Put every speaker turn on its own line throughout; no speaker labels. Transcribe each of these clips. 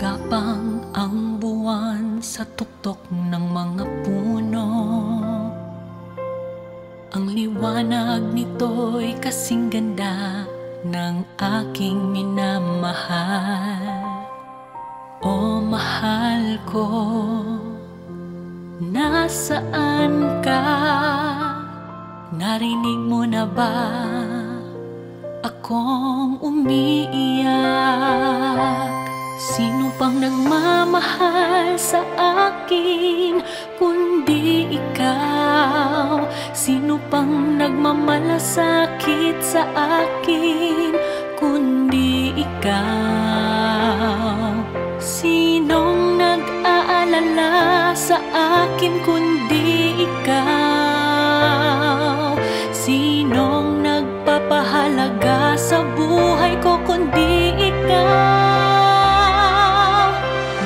Matapang ang buwan sa tuktok ng mga puno. Ang liwanag nito'y kasing ganda ng aking minamahal. O mahal ko, nasaan ka? Narinig mo na ba akong umiiyak? Sino pang nagmamahal sa akin kundi ikaw? Sino pang nagmamalasakit sa akin kundi ikaw? Sinong nag-aalala sa akin kundi ikaw? Sinong nagpapahalaga sa buhay ko kundi ikaw?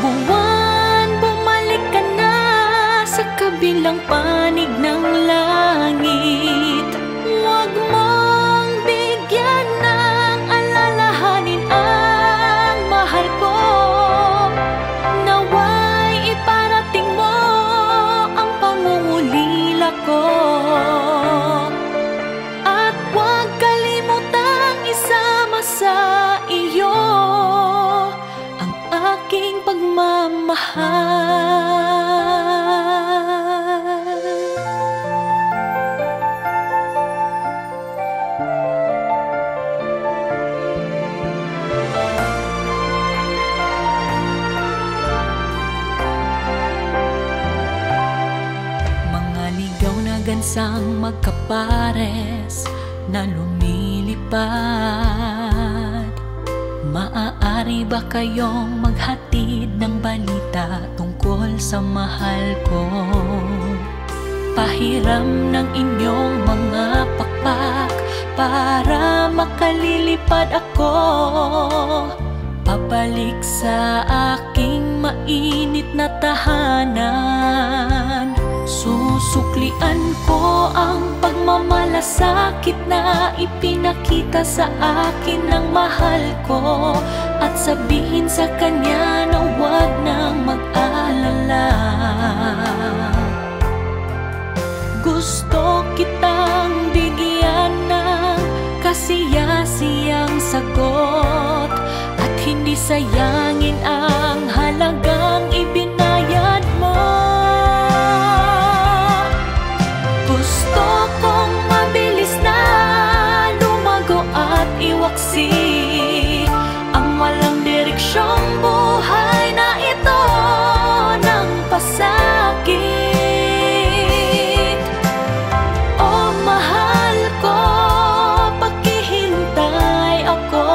Buwan, bumalik ka na sa kabilang panig ng langit. Huwag mong bigyan ng alalahanin ang mahal ko. Naway iparating mo ang pangungulila ko. At huwag kalimutang isama sa iyo ang aking pagmamahal. Mga ligaw na gansang magkapares na lumilipad, maaari ba kayong maghatid ng balita tungkol sa mahal ko? Pahiram ng inyong mga pakpak para makalilipad ako. Pabalik sa aking mainit na tahanan. Susuklian ko ang pagmamalasakit na ipinakita sa akin ng mahal ko, at sabihin sa kanya na huwag nang mag-alala. Gusto kitang bigyan ng kasiyasiyang sagot, at hindi sayangin ang halagang ibinayad mo. Gusto kong mabilis na lumago at iwaksi ang walang direksyong buhay na ito ng pasakit. O mahal ko, paghihintay ako.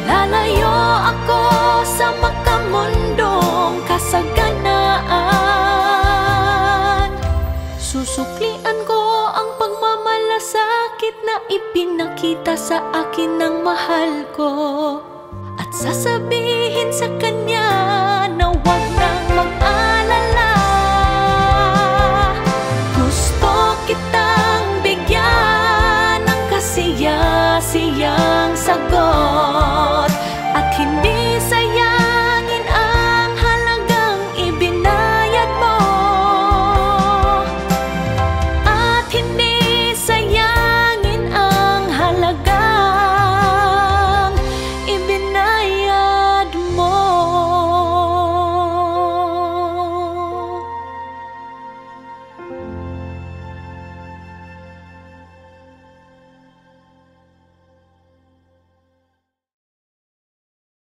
Lalayo ako sa makamundong kasaganaan. Susuklian ko ang pagmamalasakit na ipinakita sa akin ng mahal ko, at sasabihin sa kanya